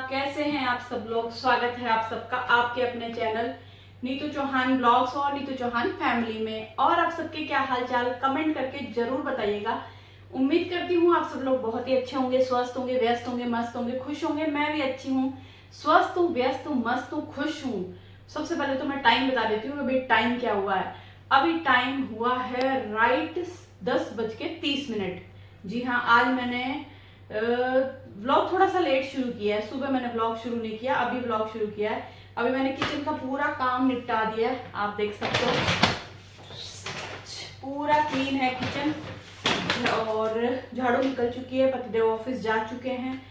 कैसे हैं आप सब लोग। स्वागत है आप सबका आपके अपने चैनल नीतू चौहान ब्लॉग्स और नीतू चौहान फैमिली में। और आप सबके क्या हालचाल कमेंट करके जरूर बताइएगा। उम्मीद करती हूँ आप सब लोग बहुत ही अच्छे होंगे, स्वस्थ होंगे, व्यस्त होंगे, मस्त होंगे, खुश होंगे। मैं भी अच्छी हूँ, स्वस्थ हूँ, व्यस्त हूँ, मस्त हूँ, खुश हूँ। सबसे पहले तो मैं टाइम बता देती हूँ अभी टाइम क्या हुआ है। अभी टाइम हुआ है राइट 10:30। जी हाँ, आज मैंने व्लॉग थोड़ा सा लेट शुरू किया है। सुबह मैंने व्लॉग शुरू नहीं किया, अभी व्लॉग शुरू किया है। अभी मैंने किचन का पूरा काम निपटा दिया है, आप देख सकते हो पूरा क्लीन है किचन। और झाड़ू निकल चुकी है, पतिदेव ऑफिस जा चुके हैं,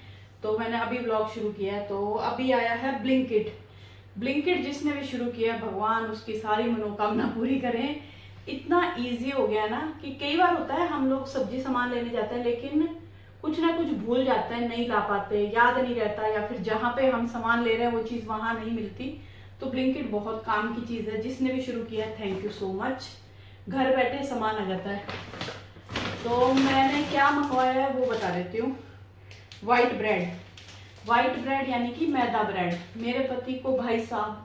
तो मैंने अभी व्लॉग शुरू किया है। तो अभी आया है ब्लिंकिट जिसने भी शुरू किया भगवान उसकी सारी मनोकामना पूरी करें। इतना इजी हो गया ना कि कई बार होता है हम लोग सब्जी सामान लेने जाते हैं लेकिन कुछ ना कुछ भूल जाते हैं, नहीं ला पाते, याद नहीं रहता, या फिर जहाँ पे हम सामान ले रहे हैं वो चीज़ वहाँ नहीं मिलती। तो ब्लिंकिट बहुत काम की चीज़ है। जिसने भी शुरू किया है थैंक यू सो मच। घर बैठे सामान आ जाता है। तो मैंने क्या मंगवाया है वो बता देती हूँ। वाइट ब्रेड यानी कि मैदा ब्रेड। मेरे पति को भाई साहब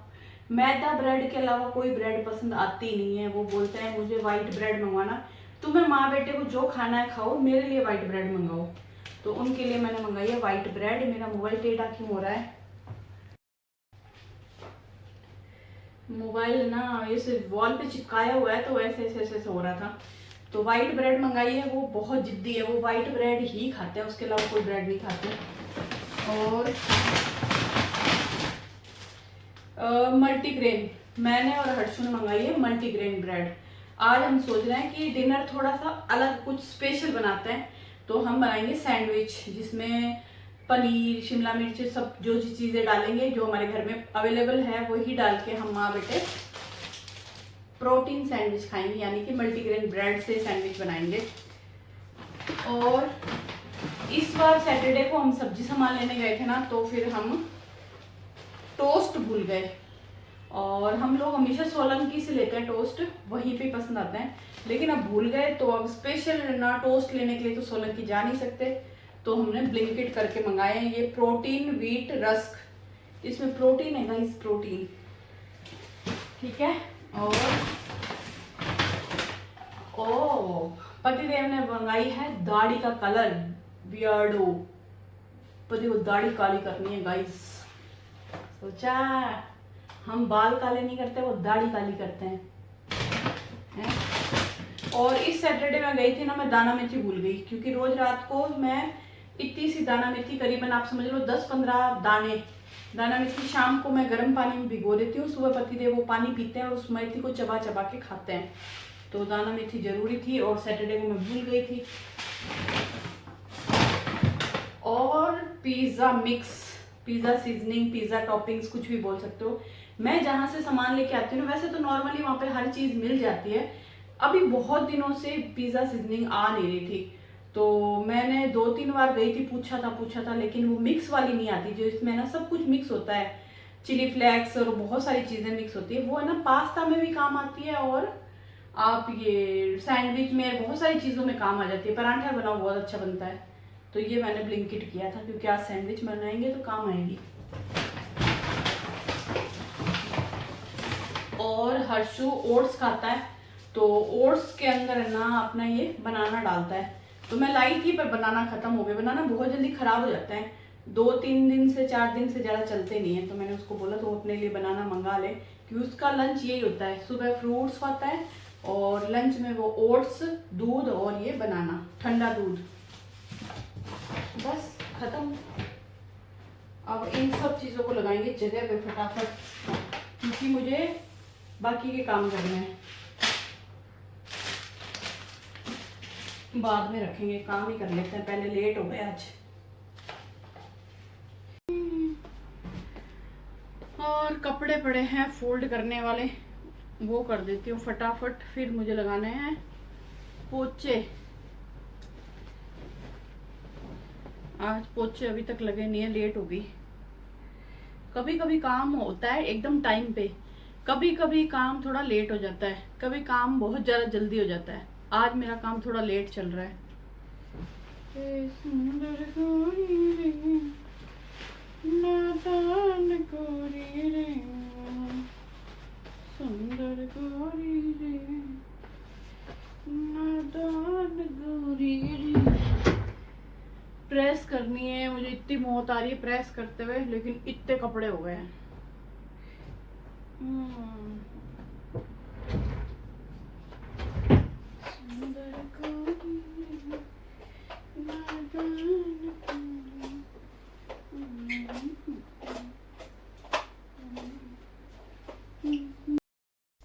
मैदा ब्रेड के अलावा कोई ब्रेड पसंद आती नहीं है। वो बोलते हैं मुझे वाइट ब्रेड मंगवाना, तुम्हें माँ बेटे को जो खाना है खाओ, मेरे लिए वाइट ब्रेड मंगाओ। तो उनके लिए मैंने मंगाई है वाइट ब्रेड। मेरा मोबाइल टेढ़ा क्यों हो रहा है, मोबाइल ना ऐसे वॉल पे चिपकाया हुआ है तो ऐसे ऐसे ऐसे हो रहा था। तो वाइट ब्रेड मंगाई है। वो बहुत जिद्दी है, वो वाइट ब्रेड ही खाते हैं, उसके अलावा कोई ब्रेड नहीं खाते। और मल्टीग्रेन मैंने और हर्षु ने मंगाई है मल्टीग्रेन ब्रेड। आज हम सोच रहे हैं कि डिनर थोड़ा सा अलग कुछ स्पेशल बनाते हैं। तो हम बनाएंगे सैंडविच जिसमें पनीर, शिमला मिर्च, सब जो चीज़ें डालेंगे जो हमारे घर में अवेलेबल है वही डाल के हम माँ बेटे प्रोटीन सैंडविच खाएंगे, यानी कि मल्टीग्रेन ब्रेड से सैंडविच बनाएंगे। और इस बार सैटरडे को हम सब्जी सामान लेने गए थे ना, तो फिर हम टोस्ट भूल गए। और हम लोग हमेशा सोलंकी से लेते हैं टोस्ट, वहीं पे पसंद आता है, लेकिन अब भूल गए। तो अब स्पेशल ना टोस्ट लेने के लिए तो सोलंकी जा नहीं सकते, तो हमने ब्लिंकिट करके मंगाए हैं ये प्रोटीन व्हीट रस्क। इसमें प्रोटीन है गाइस, प्रोटीन, ठीक है। और ओ पतिदेव ने मंगाई है दाढ़ी का कलर, बियर्डो। पति को दाढ़ी काली करनी है गाइस। सोचा हम बाल काले नहीं करते, वो दाढ़ी काली करते हैं, और इस सैटरडे में गई थी ना, मैं दाना मेथी भूल गई, क्योंकि रोज रात को मैं इतनी सी दाना मेथी, करीबन आप समझ लो 10-15 दाने दाना मेथी शाम को मैं गर्म पानी में भिगो देती हूँ। सुबह पतिदेव वो पानी पीते हैं और उस मेथी को चबा चबा के खाते हैं। तो दाना मेथी जरूरी थी और सैटरडे को मैं भूल गई थी। और pizza mix, pizza seasoning, pizza toppings, कुछ भी बोल सकते हो। मैं जहाँ से सामान लेके आती हूँ, वैसे तो नॉर्मली वहाँ पे हर चीज़ मिल जाती है। अभी बहुत दिनों से पिज़्ज़ा सीजनिंग आ नहीं रही थी, तो मैंने 2-3 बार गई थी, पूछा था, लेकिन वो मिक्स वाली नहीं आती जो इसमें ना सब कुछ मिक्स होता है, चिली फ्लेक्स और बहुत सारी चीज़ें मिक्स होती है। वो है ना पास्ता में भी काम आती है, और आप ये सैंडविच में बहुत सारी चीज़ों में काम आ जाती है। पराठा बनाओ बहुत अच्छा बनता है। तो ये मैंने ब्लिंकिट किया था क्योंकि आज सैंडविच बनाएंगे तो काम आएगी। और हर्षु ओट्स खाता है, तो ओट्स के अंदर ना अपना ये बनाना डालता है। तो मैं लाई थी पर बनाना खत्म हो गया। बनाना बहुत जल्दी खराब हो जाता है, 2-3 दिन से 4 दिन से ज़्यादा चलते नहीं है। तो मैंने उसको बोला तो अपने लिए बनाना मंगा ले, क्योंकि उसका लंच यही होता है, सुबह फ्रूट्स खाता है और लंच में वो ओट्स, दूध और ये बनाना, ठंडा दूध, बस खत्म। अब इन सब चीज़ों को लगाएंगे जगह पे फटाफट, क्योंकि मुझे बाकी के काम करने हैं, बाद में रखेंगे, काम ही कर लेते हैं, पहले लेट हो गए आज। और कपड़े पड़े हैं फोल्ड करने वाले, वो कर देती हूँ फटाफट, फिर मुझे लगाने हैं पोचे। आज पोछे अभी तक लगे नहीं है, लेट हो गई। कभी कभी काम होता है एकदम टाइम पे, कभी कभी काम थोड़ा लेट हो जाता है, कभी काम बहुत ज़्यादा जल्दी हो जाता है। आज मेरा काम थोड़ा लेट चल रहा है। ए सुंदर गोरी रे, नादान गोरी रे, सुंदर गोरी रे, नादान गोरी रे। प्रेस करनी है मुझे, इतनी मौत आ रही है प्रेस करते हुए, लेकिन इतने कपड़े हो गए हैं।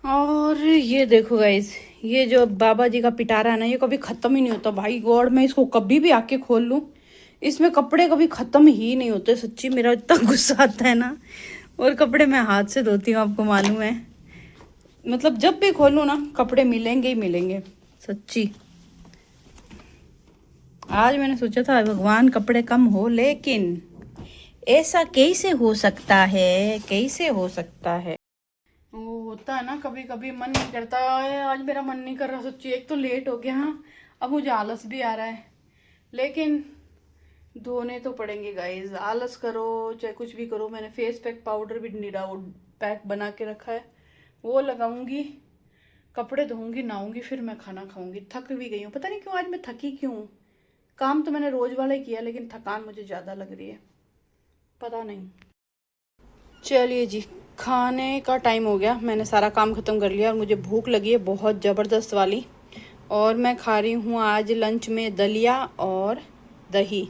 और ये देखो गाइस, ये जो बाबा जी का पिटारा है ना, ये कभी खत्म ही नहीं होता भाई गॉड। मैं इसको कभी भी आके खोल लूं, इसमें कपड़े कभी खत्म ही नहीं होते। सच्ची मेरा इतना गुस्सा आता है ना। और कपड़े मैं हाथ से धोती हूँ, आपको मालूम है। मतलब जब भी खोलूं ना, कपड़े मिलेंगे ही मिलेंगे सच्ची। आज मैंने सोचा था भगवान कपड़े कम हो, लेकिन ऐसा कैसे हो सकता है, कैसे हो सकता है। वो होता है ना, कभी कभी मन नहीं करता है। आज मेरा मन नहीं कर रहा सच्ची। एक तो लेट हो गया, हाँ अब मुझे आलस भी आ रहा है, लेकिन धोने तो पड़ेंगे गाइज। आलस करो चाहे कुछ भी करो, मैंने फेस पैक पाउडर भी नीरा पैक बना के रखा है, वो लगाऊंगी, कपड़े धोऊंगी, नहाऊंगी, फिर मैं खाना खाऊंगी। थक भी गई हूँ, पता नहीं क्यों आज मैं थकी क्यों। काम तो मैंने रोज वाला ही किया, लेकिन थकान मुझे ज़्यादा लग रही है, पता नहीं। चलिए जी, खाने का टाइम हो गया, मैंने सारा काम ख़त्म कर लिया और मुझे भूख लगी है बहुत ज़बरदस्त वाली। और मैं खा रही हूँ आज लंच में दलिया और दही।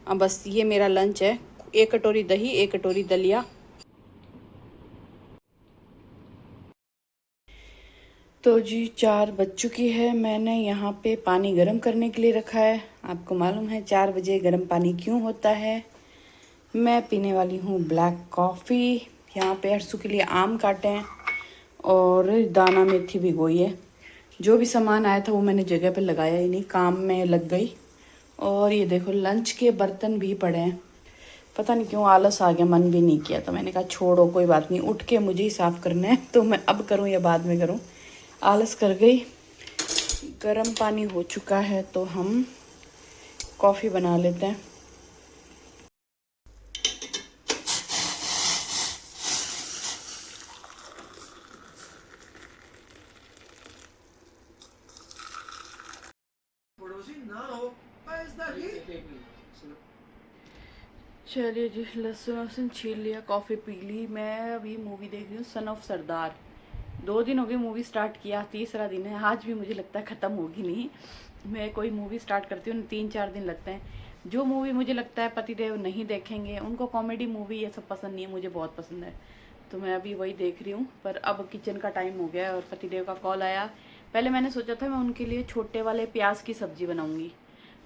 अब बस ये मेरा लंच है, 1 कटोरी दही, 1 कटोरी दलिया। तो जी 4 बज चुकी है। मैंने यहाँ पे पानी गर्म करने के लिए रखा है। आपको मालूम है 4 बजे गर्म पानी क्यों होता है। मैं पीने वाली हूँ ब्लैक कॉफ़ी। यहाँ पे हर्षू के लिए आम काटे हैं और दाना मेथी भिगोई है। जो भी सामान आया था वो मैंने जगह पे लगाया ही नहीं, काम में लग गई। और ये देखो लंच के बर्तन भी पड़े हैं। पता नहीं क्यों आलस आ गया, मन भी नहीं किया, तो मैंने कहा छोड़ो कोई बात नहीं, उठ के मुझे ही साफ़ करना है, तो मैं अब करूँ या बाद में करूँ। आलस कर गई। गर्म पानी हो चुका है तो हम कॉफ़ी बना लेते हैं। चलिए जी, लहसुन वहसुन छील लिया, कॉफ़ी पी ली। मैं अभी मूवी देख रही हूँ सन ऑफ सरदार। 2 दिन हो गए मूवी स्टार्ट किया, 3रा दिन है। आज भी मुझे लगता है ख़त्म होगी नहीं। मैं कोई मूवी स्टार्ट करती हूँ 3-4 दिन लगते हैं। जो मूवी मुझे लगता है पतिदेव नहीं देखेंगे, उनको कॉमेडी मूवी ये सब पसंद नहीं है, मुझे बहुत पसंद है, तो मैं अभी वही देख रही हूँ। पर अब किचन का टाइम हो गया और पतिदेव का कॉल आया। पहले मैंने सोचा था मैं उनके लिए छोटे वाले प्याज की सब्ज़ी बनाऊँगी।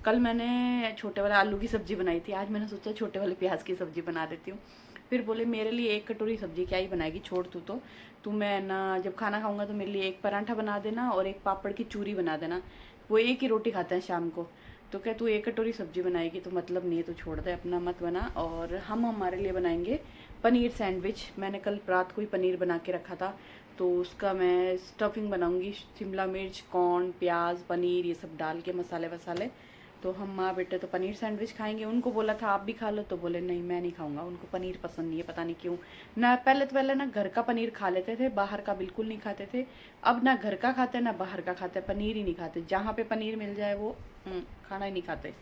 कल मैंने छोटे वाले आलू की सब्ज़ी बनाई थी, आज मैंने सोचा छोटे वाले प्याज की सब्ज़ी बना देती हूँ। फिर बोले मेरे लिए 1 कटोरी सब्ज़ी क्या ही बनाएगी, छोड़ तू मैं ना जब खाना खाऊंगा तो मेरे लिए 1 पराठा बना देना और 1 पापड़ की चूरी बना देना। वो एक ही रोटी खाते हैं शाम को, तो क्या तू 1 कटोरी सब्ज़ी बनाएगी तो मतलब नहीं है, तो छोड़ दे, अपना मत बना। और हम हमारे लिए बनाएंगे पनीर सैंडविच। मैंने कल रात को ही पनीर बना के रखा था, तो उसका मैं स्टफिंग बनाऊंगी, शिमला मिर्च, कॉर्न, प्याज, पनीर ये सब डाल के मसाले वसाले। तो हम माँ बेटे तो पनीर सैंडविच खाएंगे। उनको बोला था आप भी खा लो, तो बोले नहीं मैं नहीं खाऊंगा, उनको पनीर पसंद नहीं है, पता नहीं क्यों। ना पहले ना घर का पनीर खा लेते थे, बाहर का बिल्कुल नहीं खाते थे। अब ना घर का खाते ना बाहर का खाते, पनीर ही नहीं खाते। जहाँ पे पनीर मिल जाए वो खाना ही नहीं खाते।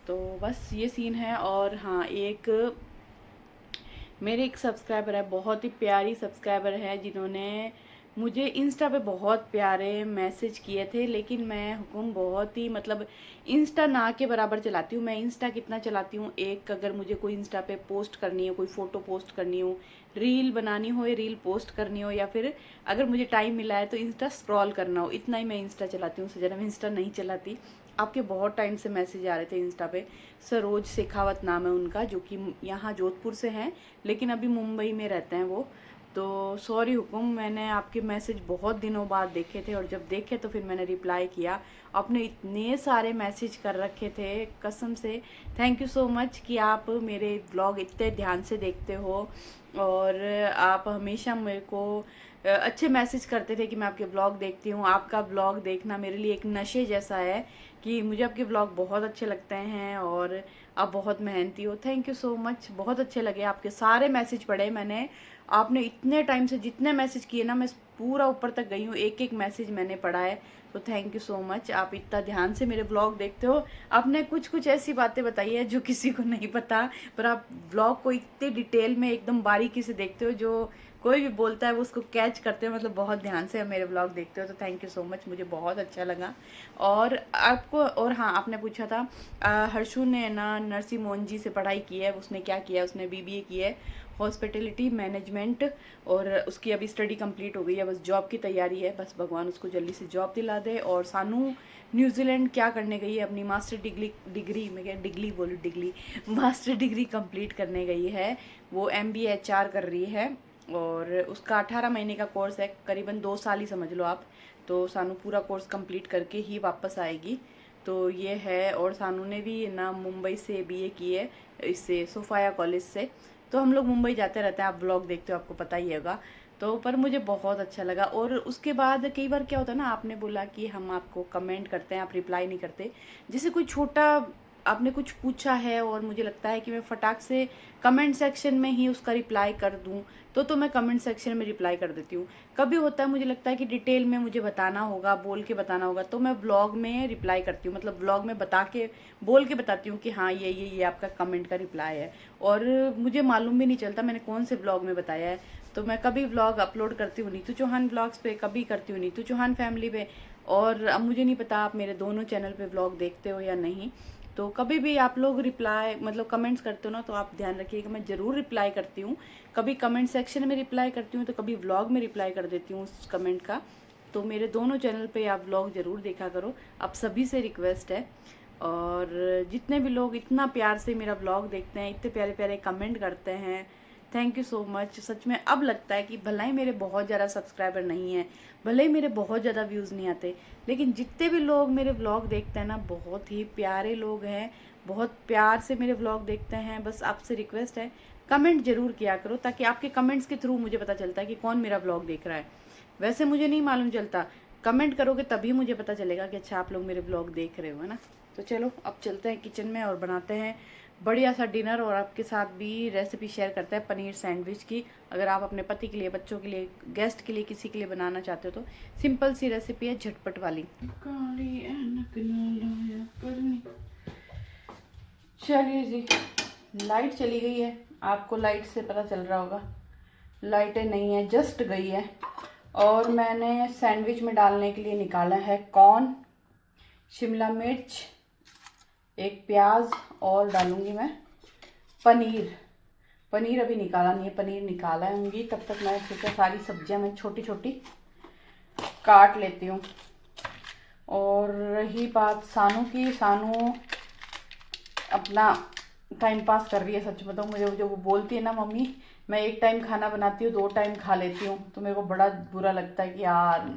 तो बस ये सीन है। और हाँ, मेरे एक सब्सक्राइबर है, बहुत ही प्यारी सब्सक्राइबर है, जिन्होंने मुझे इंस्टा पे बहुत प्यारे मैसेज किए थे। लेकिन मैं हुक्म बहुत ही मतलब इंस्टा ना के बराबर चलाती हूँ। मैं इंस्टा कितना चलाती हूँ, एक अगर मुझे कोई इंस्टा पे पोस्ट करनी हो, कोई फ़ोटो पोस्ट करनी हो, रील बनानी हो या रील पोस्ट करनी हो, या फिर अगर मुझे टाइम मिला है तो इंस्टा स्क्रॉल करना हो, इतना ही मैं इंस्टा चलाती हूँ। उससे ज़्यादा मैं इंस्टा नहीं चलाती। आपके बहुत टाइम से मैसेज आ रहे थे इंस्टा पे। सरोज शेखावत नाम है उनका, जो कि यहाँ जोधपुर से हैं, लेकिन अभी मुंबई में रहते हैं वो। तो सॉरी हुकुम, मैंने आपके मैसेज बहुत दिनों बाद देखे थे और जब देखे तो फिर मैंने रिप्लाई किया। आपने इतने सारे मैसेज कर रखे थे, कसम से थैंक यू सो मच कि आप मेरे ब्लॉग इतने ध्यान से देखते हो और आप हमेशा मेरे को अच्छे मैसेज करते थे कि मैं आपके ब्लॉग देखती हूँ। आपका ब्लॉग देखना मेरे लिए एक नशे जैसा है कि मुझे आपके ब्लॉग बहुत अच्छे लगते हैं और आप बहुत मेहनती हो। थैंक यू सो मच, बहुत अच्छे लगे आपके सारे मैसेज पढ़े मैंने। आपने इतने टाइम से जितने मैसेज किए ना, मैं पूरा ऊपर तक गई हूँ, एक एक मैसेज मैंने पढ़ा है। तो थैंक यू सो मच, आप इतना ध्यान से मेरे ब्लॉग देखते हो। आपने कुछ कुछ ऐसी बातें बताई है जो किसी को नहीं पता, पर आप ब्लॉग को इतने डिटेल में एकदम बारीकी से देखते हो, जो कोई भी बोलता है वो उसको कैच करते हो। मतलब बहुत ध्यान से मेरे ब्लॉग देखते हो, तो थैंक यू सो मच, मुझे बहुत अच्छा लगा। और आपको, और हाँ, आपने पूछा था हर्षू ने ना नरसिंह मोहन जी से पढ़ाई की है। उसने क्या किया है, उसने बीबीए की है हॉस्पिटैलिटी मैनेजमेंट, और उसकी अभी स्टडी कंप्लीट हो गई है, बस जॉब की तैयारी है। बस भगवान उसको जल्दी से जॉब दिला दे। और सानू न्यूजीलैंड क्या करने गई है, अपनी मास्टर डिग्री मैं क्या डिग्री मास्टर डिग्री कंप्लीट करने गई है। वो MBA HR कर रही है और उसका 18 महीने का कोर्स है, करीबन 2 साल ही समझ लो आप। तो सानू पूरा कोर्स कंप्लीट करके ही वापस आएगी। तो ये है। और सानू ने भी ना मुंबई से BA की है, इससे सोफाया कॉलेज से। तो हम लोग मुंबई जाते रहते हैं, आप ब्लॉग देखते हो आपको पता ही होगा। तो पर मुझे बहुत अच्छा लगा। और उसके बाद कई बार क्या होता है ना, आपने बोला कि हम आपको कमेंट करते हैं, आप रिप्लाई नहीं करते। जैसे कोई छोटा आपने कुछ पूछा है और मुझे लगता है कि मैं फटाक से कमेंट सेक्शन में ही उसका रिप्लाई कर दूं, तो मैं कमेंट सेक्शन में रिप्लाई कर देती हूँ। कभी होता है मुझे लगता है कि डिटेल में मुझे बताना होगा, बोल के बताना होगा, तो मैं व्लॉग में रिप्लाई करती हूँ। मतलब व्लॉग में बता के बोल के बताती हूँ कि हाँ ये आपका कमेंट का रिप्लाई है। और मुझे मालूम भी नहीं चलता मैंने कौन से व्लॉग में बताया है। तो मैं कभी व्लॉग अपलोड करती हूँ नीतू चौहान व्लॉग्स पे, कभी करती हूँ नीतू चौहान फैमिली पे। और अब मुझे नहीं पता आप मेरे दोनों चैनल पे व्लॉग देखते हो या नहीं। तो कभी भी आप लोग रिप्लाई मतलब कमेंट्स करते हो ना, तो आप ध्यान रखिएगा मैं ज़रूर रिप्लाई करती हूँ। कभी कमेंट सेक्शन में रिप्लाई करती हूँ, तो कभी व्लॉग में रिप्लाई कर देती हूँ उस कमेंट का। तो मेरे दोनों चैनल पे आप व्लॉग ज़रूर देखा करो, आप सभी से रिक्वेस्ट है। और जितने भी लोग इतना प्यार से मेरा व्लॉग देखते हैं, इतने प्यारे प्यारे कमेंट करते हैं, थैंक यू सो मच। सच में अब लगता है कि भले ही मेरे बहुत ज़्यादा सब्सक्राइबर नहीं हैं, भले ही मेरे बहुत ज़्यादा व्यूज़ नहीं आते, लेकिन जितने भी लोग मेरे व्लॉग देखते हैं ना, बहुत ही प्यारे लोग हैं, बहुत प्यार से मेरे व्लॉग देखते हैं। बस आपसे रिक्वेस्ट है, कमेंट ज़रूर किया करो, ताकि आपके कमेंट्स के थ्रू मुझे पता चलता है कि कौन मेरा व्लॉग देख रहा है। वैसे मुझे नहीं मालूम चलता, कमेंट करोगे तभी मुझे पता चलेगा कि अच्छा आप लोग मेरे व्लॉग देख रहे हो, है ना। तो चलो अब चलते हैं किचन में और बनाते हैं बढ़िया सा डिनर। और आपके साथ भी रेसिपी शेयर करते हैं पनीर सैंडविच की। अगर आप अपने पति के लिए, बच्चों के लिए, गेस्ट के लिए, किसी के लिए बनाना चाहते हो तो सिंपल सी रेसिपी है, झटपट वाली। काली ऐनक ना लाया करनी। चलिए जी, लाइट चली गई है, आपको लाइट से पता चल रहा होगा, लाइटें नहीं है, जस्ट गई है। और मैंने सैंडविच में डालने के लिए निकाला है कॉर्न, शिमला मिर्च, एक प्याज, और डालूंगी मैं पनीर। पनीर अभी निकाला नहीं है, पनीर निकाला होंगी, तब तक मैं सोचा सारी सब्जियां मैं छोटी छोटी काट लेती हूँ। और रही बात सानू की, सानू अपना टाइम पास कर रही है। सच बताऊँ, मुझे जो वो बोलती है ना, मम्मी मैं एक टाइम खाना बनाती हूँ 2 टाइम खा लेती हूँ, तो मेरे को बड़ा बुरा लगता है कि यार,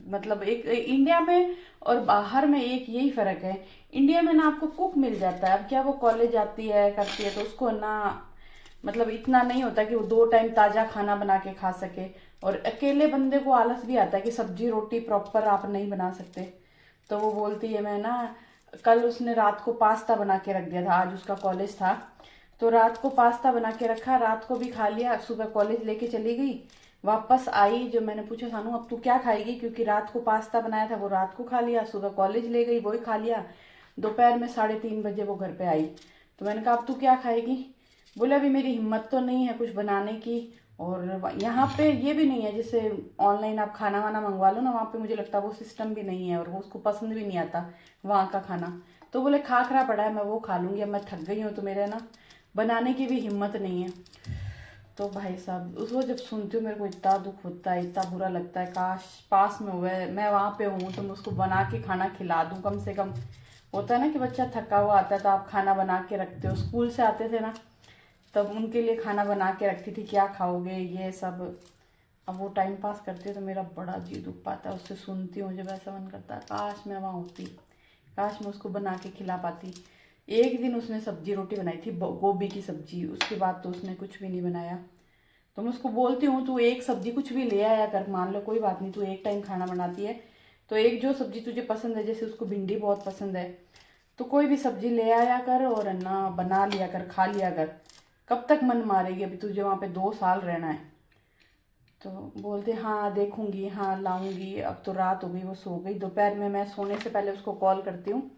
मतलब एक इंडिया में और बाहर में एक यही फ़र्क है। इंडिया में ना आपको कुक मिल जाता है, अब क्या वो कॉलेज जाती है करती है, तो उसको ना मतलब इतना नहीं होता कि वो 2 टाइम ताज़ा खाना बना के खा सके। और अकेले बंदे को आलस भी आता है कि सब्जी रोटी प्रॉपर आप नहीं बना सकते। तो वो बोलती है, मैं ना, कल उसने रात को पास्ता बना के रख दिया था, आज उसका कॉलेज था, तो रात को पास्ता बना के रखा, रात को भी खा लिया, सुबह कॉलेज लेके चली गई। वापस आई, जो मैंने पूछा सानू अब तू क्या खाएगी, क्योंकि रात को पास्ता बनाया था, वो रात को खा लिया, सुबह कॉलेज ले गई, वही खा लिया, दोपहर में 3:30 बजे वो घर पे आई। तो मैंने कहा अब तू क्या खाएगी, बोले अभी मेरी हिम्मत तो नहीं है कुछ बनाने की। और यहाँ पे ये भी नहीं है जैसे ऑनलाइन आप खाना वाना मंगवा लो ना, वहाँ पे मुझे लगता है वो सिस्टम भी नहीं है, और वो उसको पसंद भी नहीं आता वहाँ का खाना। तो बोले खाखरा पड़ा है, मैं वो खा लूँगी, अब मैं थक गई हूँ, तो मेरे ना बनाने की भी हिम्मत नहीं है। तो भाई साहब उसको जब सुनती हूँ मेरे को इतना दुख होता है, इतना बुरा लगता है, काश पास में हुए, मैं वहाँ पे हूँ तो मैं उसको बना के खाना खिला दूँ कम से कम। होता है ना कि बच्चा थका हुआ आता है तो आप खाना बना के रखते हो, स्कूल से आते थे ना तब उनके लिए खाना बना के रखती थी, क्या खाओगे ये सब। अब वो टाइम पास करती है तो मेरा बड़ा जी दुख पाता है, उससे सुनती हूँ जब ऐसा मन करता है काश मैं वहाँ होती, काश मैं उसको बना के खिला पाती। एक दिन उसने सब्जी रोटी बनाई थी, गोभी की सब्जी, उसके बाद तो उसने कुछ भी नहीं बनाया। तो मैं उसको बोलती हूँ तू एक सब्जी कुछ भी ले आया कर, मान लो कोई बात नहीं, तू एक टाइम खाना बनाती है तो एक जो सब्जी तुझे पसंद है, जैसे उसको भिंडी बहुत पसंद है, तो कोई भी सब्जी ले आया कर और है ना बना लिया कर, खा लिया कर। कब तक मन मारेगी, अभी तुझे वहाँ पे 2 साल रहना है। तो बोलते हाँ देखूंगी, हाँ लाऊंगी। अब तो रात हो गई, वो सो गई। दोपहर में मैं सोने से पहले उसको कॉल करती हूँ,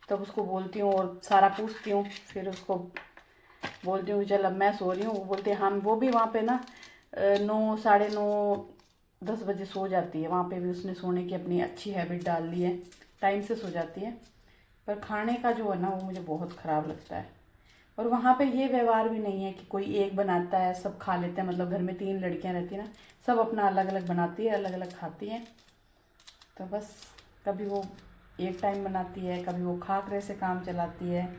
तब उसको बोलती हूँ और सारा पूछती हूँ, फिर उसको बोलती हूँ चल अब मैं सो रही हूँ। वो बोलते हैं हाँ, वो भी वहाँ पे ना 9, साढ़े 9, 10 बजे सो जाती है। वहाँ पे भी उसने सोने की अपनी अच्छी हैबिट डाल ली है, टाइम से सो जाती है। पर खाने का जो है ना वो मुझे बहुत ख़राब लगता है। और वहाँ पे ये व्यवहार भी नहीं है कि कोई एक बनाता है सब खा लेते हैं, मतलब घर में 3 लड़कियाँ रहती हैं ना, सब अपना अलग अलग बनाती है, अलग अलग खाती हैं। तो बस कभी वो एक टाइम बनाती है, कभी वो खाकरे से काम चलाती है।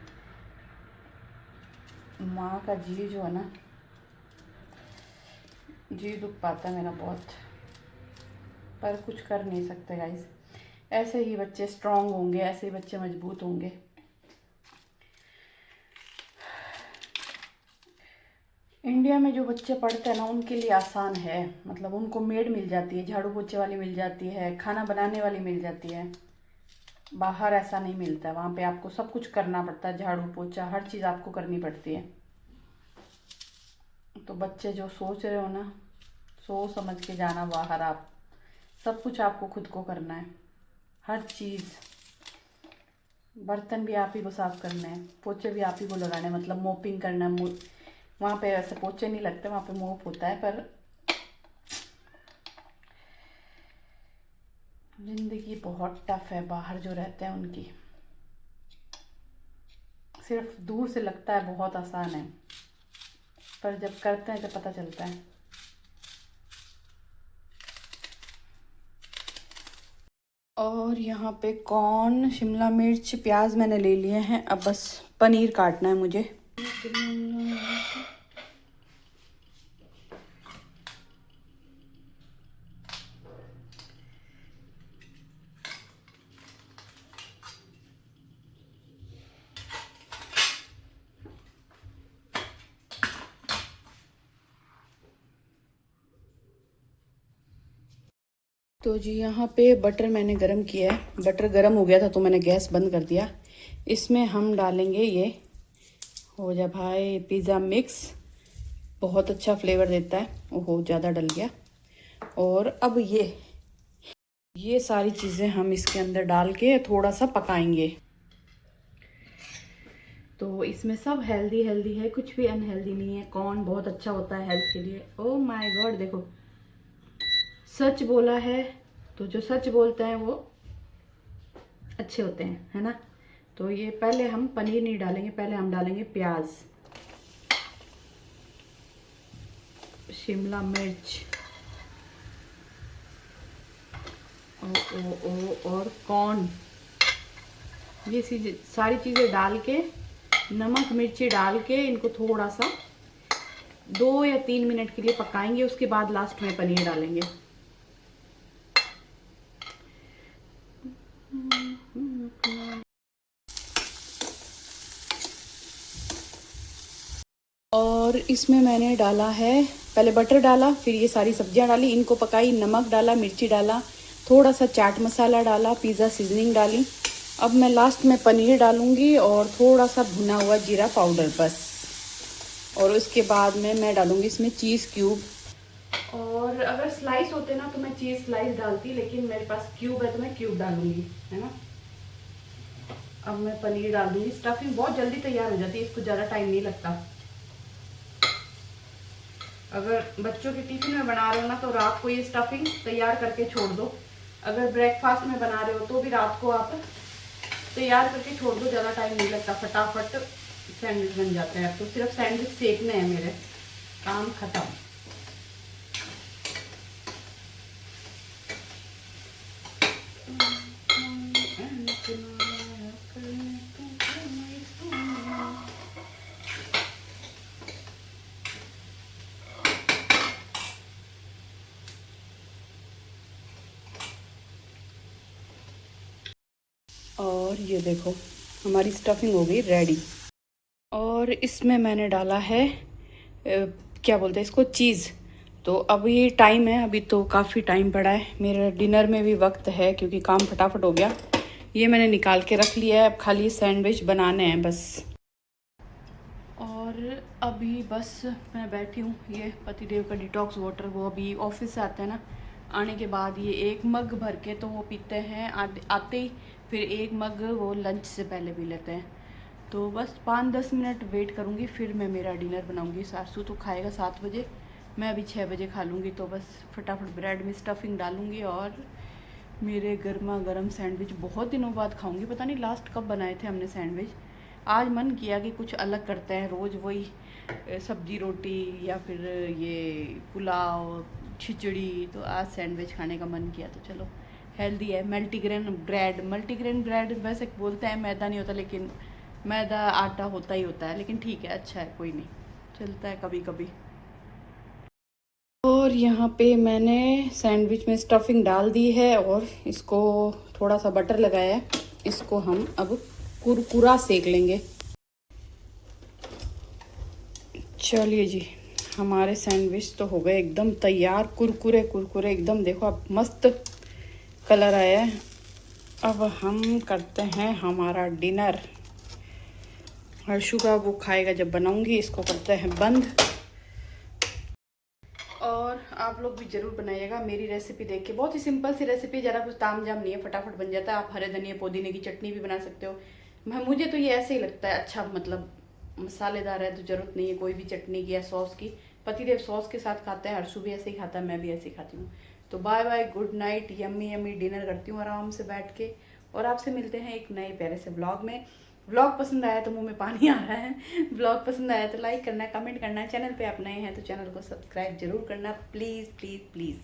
माँ का जी जो है ना, जी दुख पाता है मेरा बहुत, पर कुछ कर नहीं सकते गाइस। ऐसे ही बच्चे स्ट्रांग होंगे, ऐसे ही बच्चे मजबूत होंगे। इंडिया में जो बच्चे पढ़ते हैं ना उनके लिए आसान है, मतलब उनको मेड मिल जाती है, झाड़ू पोछे वाली मिल जाती है, खाना बनाने वाली मिल जाती है। बाहर ऐसा नहीं मिलता है, वहाँ पे आपको सब कुछ करना पड़ता है, झाड़ू पोछा हर चीज़ आपको करनी पड़ती है। तो बच्चे जो सोच रहे हो ना, सोच समझ के जाना बाहर। आप सब कुछ आपको खुद को करना है, हर चीज़। बर्तन भी आप ही को साफ करने हैं, पोछे भी आप ही को लगाने हैं, मतलब मोपिंग करना है। वहाँ पे ऐसे पोछे नहीं लगते, वहाँ पे मोप होता है। पर ज़िंदगी बहुत टफ है बाहर जो रहते हैं उनकी। सिर्फ दूर से लगता है बहुत आसान है, पर जब करते हैं तब पता चलता है। और यहाँ पे कॉर्न, शिमला मिर्च, प्याज मैंने ले लिए हैं। अब बस पनीर काटना है मुझे। तो जी यहाँ पे बटर मैंने गरम किया है। बटर गरम हो गया था तो मैंने गैस बंद कर दिया। इसमें हम डालेंगे ये, हो जा भाई, पिज़्ज़ा मिक्स। बहुत अच्छा फ्लेवर देता है। ओहो ज़्यादा डल गया। और अब ये सारी चीज़ें हम इसके अंदर डाल के थोड़ा सा पकाएंगे। तो इसमें सब हेल्दी हेल्दी है, कुछ भी अनहेल्दी नहीं है। कॉर्न बहुत अच्छा होता है हेल्थ के लिए। ओह माय गॉड, देखो सच बोला है तो जो सच बोलते हैं वो अच्छे होते हैं, है ना। तो ये पहले हम पनीर नहीं डालेंगे, पहले हम डालेंगे प्याज, शिमला मिर्च और कॉर्न। ये सारी चीज़ें डाल के, नमक मिर्ची डाल के इनको थोड़ा सा 2 या 3 मिनट के लिए पकाएंगे। उसके बाद लास्ट में पनीर डालेंगे। और इसमें मैंने डाला है, पहले बटर डाला, फिर ये सारी सब्जियां डाली, इनको पकाई, नमक डाला, मिर्ची डाला, थोड़ा सा चाट मसाला डाला, पिज़्ज़ा सीजनिंग डाली। अब मैं लास्ट में पनीर डालूंगी और थोड़ा सा भुना हुआ जीरा पाउडर बस। और उसके बाद में मैं डालूंगी इसमें चीज़ क्यूब। और अगर स्लाइस होते ना तो मैं चीज़ स्लाइस डालती, लेकिन मेरे पास क्यूब है तो मैं क्यूब डालूंगी, है ना। अब मैं पनीर डाल दूंगी। स्टफिंग बहुत जल्दी तैयार हो जाती है, इसको ज़्यादा टाइम नहीं लगता। अगर बच्चों के टिफिन में बना रहे हो ना तो रात को ये स्टफिंग तैयार करके छोड़ दो। अगर ब्रेकफास्ट में बना रहे हो तो भी रात को आप तैयार करके छोड़ दो, ज़्यादा टाइम नहीं लगता, फटाफट सैंडविच बन जाते हैं। तो सिर्फ सैंडविच सेकने हैं मेरे, काम खत्म। ये देखो हमारी स्टफिंग हो गई रेडी। और इसमें मैंने डाला है क्या बोलते हैं इसको, चीज़। तो अभी टाइम है, अभी तो काफ़ी टाइम पड़ा है, मेरे डिनर में भी वक्त है क्योंकि काम फटाफट हो गया। ये मैंने निकाल के रख लिया है, अब खाली सैंडविच बनाने हैं बस। और अभी बस मैं बैठी हूँ, ये पतिदेव का डिटॉक्स वाटर, वो अभी ऑफिस से आते हैं ना, आने के बाद ये एक मग भर के तो वो पीते हैं आते ही, फिर एक मग वो लंच से पहले पी लेते हैं। तो बस 5-10 मिनट वेट करूँगी, फिर मैं मेरा डिनर बनाऊँगी। सासू तो खाएगा 7 बजे, मैं अभी 6 बजे खा लूँगी। तो बस फटाफट ब्रेड में स्टफिंग डालूँगी और मेरे गर्मा गर्म सैंडविच बहुत दिनों बाद खाऊँगी। पता नहीं लास्ट कब बनाए थे हमने सैंडविच, आज मन किया कि कुछ अलग करते हैं, रोज़ वही सब्जी रोटी या फिर ये पुलाव खिचड़ी, तो आज सैंडविच खाने का मन किया। तो चलो हेल्दी है, मल्टीग्रेन ब्रेड वैसे बोलते हैं मैदा नहीं होता, लेकिन मैदा आटा होता ही होता है, लेकिन ठीक है, अच्छा है, कोई नहीं, चलता है कभी कभी। और यहाँ पे मैंने सैंडविच में स्टफिंग डाल दी है और इसको थोड़ा सा बटर लगाया है, इसको हम अब कुरकुरा सेक लेंगे। चलिए जी, हमारे सैंडविच तो हो गए एकदम तैयार, कुरकुरे कुरकुरे एकदम, देखो अब मस्त कलर आया है। अब हम करते हैं हमारा डिनर। हर्षु का वो खाएगा जब बनाऊंगी, इसको करते हैं बंद। और आप लोग भी ज़रूर बनाइएगा मेरी रेसिपी देख के, बहुत ही सिंपल सी रेसिपी, ज़रा कुछ तामझाम नहीं है, फटाफट बन जाता है। आप हरे धनिया पुदीने की चटनी भी बना सकते हो, मुझे तो ये ऐसे ही लगता है अच्छा, मतलब मसालेदार है तो ज़रूरत नहीं है कोई भी चटनी की या सॉस की। पतिदेव सॉस के साथ खाता है, हर्षु भी ऐसे ही खाता है, मैं भी ऐसे ही खाती हूँ। तो bye bye, good night, yummy yummy dinner करती हूँ आराम से बैठ के, और आपसे मिलते हैं एक नए प्यारे से ब्लॉग में। ब्लॉग पसंद आया तो मुंह में पानी आ रहा है, ब्लॉग पसंद आया तो लाइक करना, कमेंट करना, चैनल पे आप नए हैं तो चैनल को सब्सक्राइब जरूर करना, प्लीज़ प्लीज़ प्लीज़।